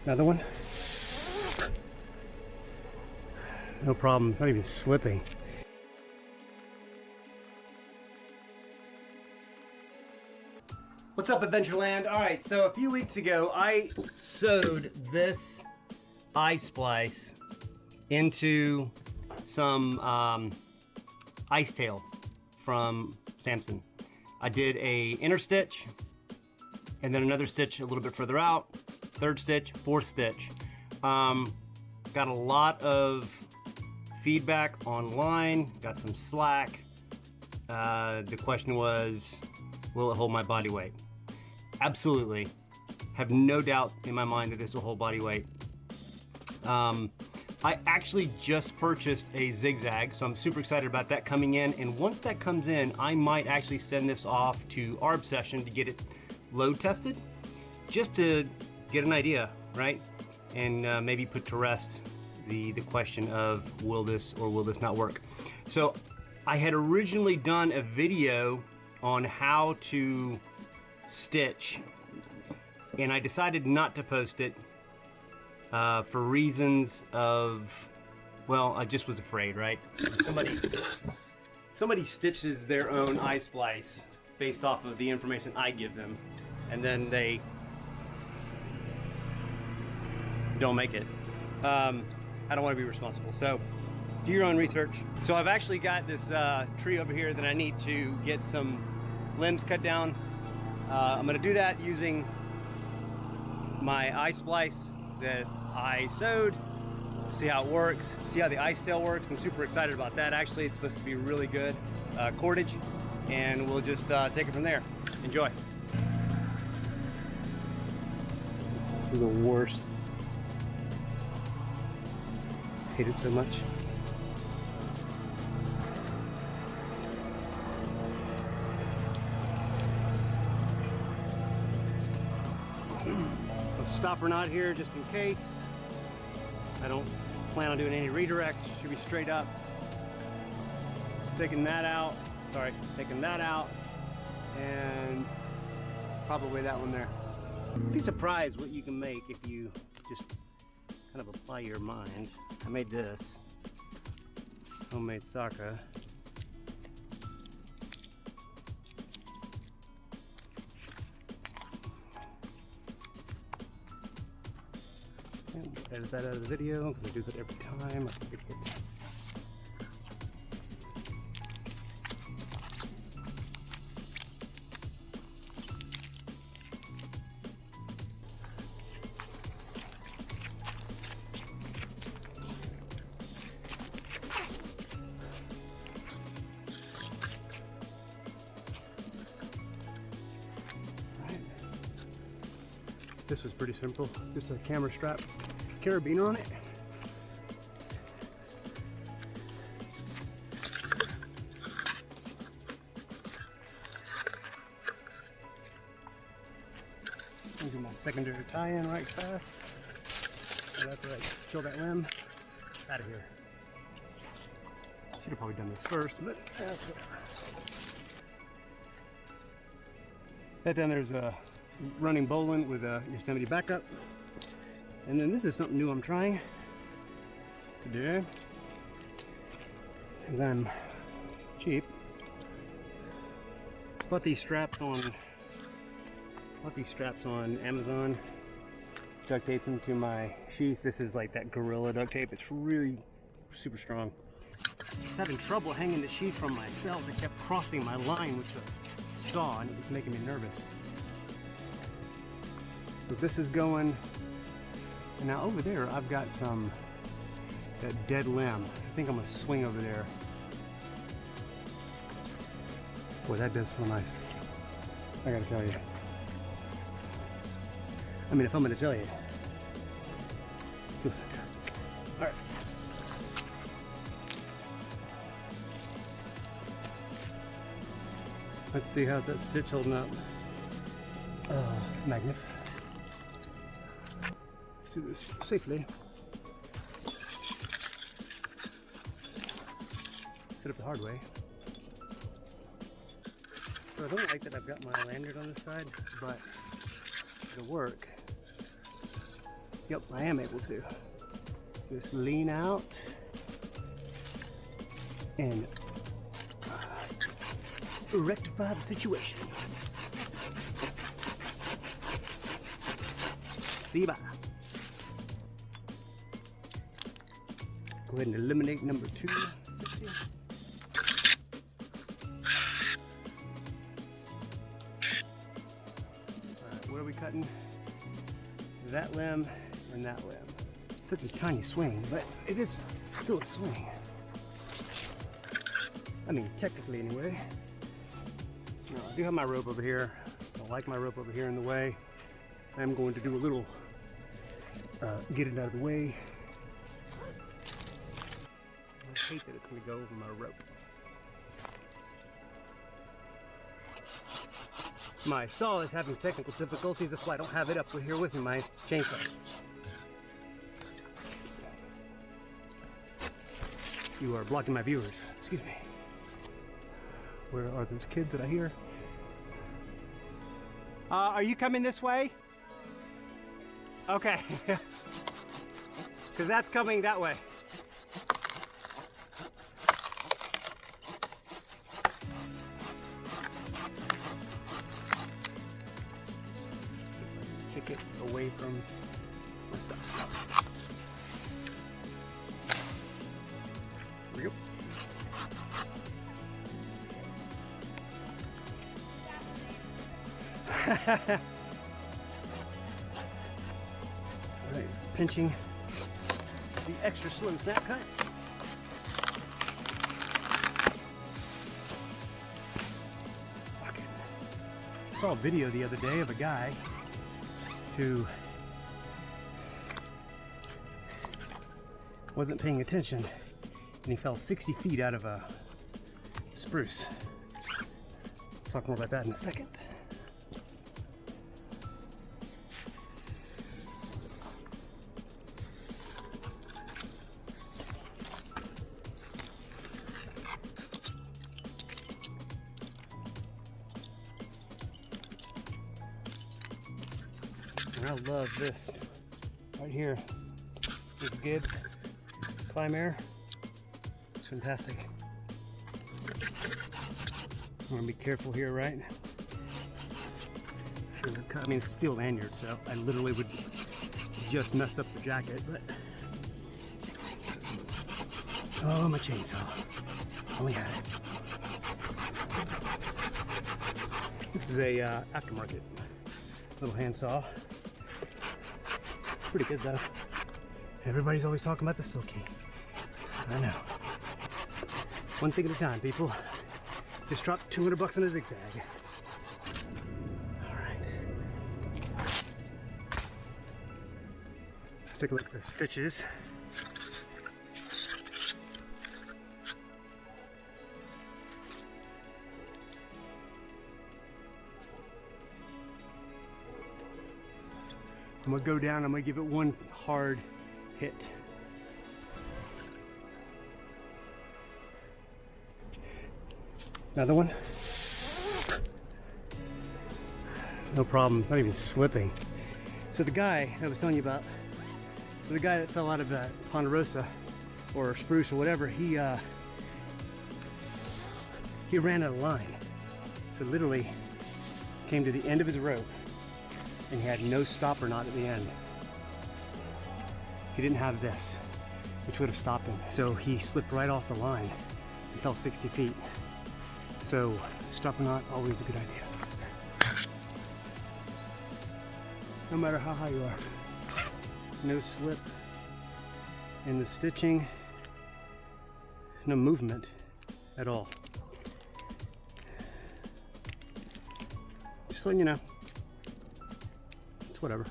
Another one. No problem, not even slipping. What's up, Adventureland? All right, so a few weeks ago, I sewed this eye splice into some Ice Tail from Samson. I did a inner stitch, and then another stitch a little bit further out, third stitch, fourth stitch. Got a lot of feedback online, got some slack. The question was, will it hold my body weight? Absolutely. Have no doubt in my mind that this will hold body weight. I actually just purchased a zigzag, so I'm super excited about that coming in. And once that comes in, I might actually send this off to ARB session to get it load tested, just to get an idea, right? And maybe put to rest the question of will this or will this not work. So I had originally done a video on how to stitch, and I decided not to post it for reasons of, well, I just was afraid, right? Somebody stitches their own eye splice based off of the information I give them, and then they don't make it. I don't want to be responsible, so do your own research. So I've actually got this tree over here that I need to get some limbs cut down. I'm going to do that using my eye splice that I sewed, see how it works, see how the Ice Tail works. I'm super excited about that. Actually, it's supposed to be really good cordage, and we'll just take it from there. Enjoy. This is the worst. I hate it so much. Stopper knot here just in case. I don't plan on doing any redirects, should be straight up. Taking that out, sorry, taking that out, and probably that one there. Be surprised what you can make if you just kind of apply your mind. I made this homemade soccer. Edit that out of the video because I do that every time. I forget it. Right. This was pretty simple. Just a camera strap. Carabiner on it. I'll do my secondary tie-in right fast. And after I kill that limb, out of here. Should have probably done this first, but that's whatever. That down there's a running bowline with a Yosemite backup. And then this is something new I'm trying to do, because I'm cheap. Bought these straps on Amazon. Duct tape them to my sheath. This is like that Gorilla duct tape. It's really super strong. I was having trouble hanging the sheath from my belt. It kept crossing my line with the saw, and it was making me nervous. So this is going. And now over there, I've got that dead limb. I think I'm gonna swing over there. Boy, that does feel nice. I gotta tell you. I mean, if I'm gonna tell you, it feels fantastic. All right. Let's see how's that stitch holding up. Magnificent. Do this safely. Set up the hard way. So I don't like that I've got my lanyard on this side, but it'll work. Yep, I am able to. Just lean out and rectify the situation. See you bye. Go ahead and eliminate number 2. Alright, what are we cutting? That limb and that limb. Such a tiny swing, but it is still a swing. I mean, technically anyway. Now, I do have my rope over here. I don't like my rope over here in the way. I'm going to do a little, get it out of the way. I hate that it's going to go over my rope. My saw is having technical difficulties, that's why I don't have it up here with me, my chainsaw. You are blocking my viewers. Excuse me. Where are those kids that I hear? Are you coming this way? Okay. Because that's coming that way. Kick it away from my stuff. Here we go. Alright, pinching the extra slim snap cut. I saw a video the other day of a guy who wasn't paying attention and he fell 60 feet out of a spruce. I'll talk more about that in a second. And I love this right here. This Gibbs Climb Air. It's fantastic. I'm gonna be careful here, right? I mean, it's steel lanyard, so I literally would just mess up the jacket, but oh, my chainsaw. Only had it. This is a aftermarket little handsaw. Pretty good though. Everybody's always talking about the Silky. I know. One thing at a time, people. Just dropped $200 on a zigzag. Alright. Let's take a look at the stitches. I'm gonna go down, I'm gonna give it one hard hit. Another one. No problem, not even slipping. So the guy I was telling you about, the guy that fell out of that ponderosa or spruce or whatever, he ran out of line. So literally came to the end of his rope and he had no stopper knot at the end. He didn't have this, which would have stopped him. So he slipped right off the line and fell 60 feet. So stopper knot, always a good idea. No matter how high you are. No slip in the stitching, no movement at all. Just letting you know. It's whatever.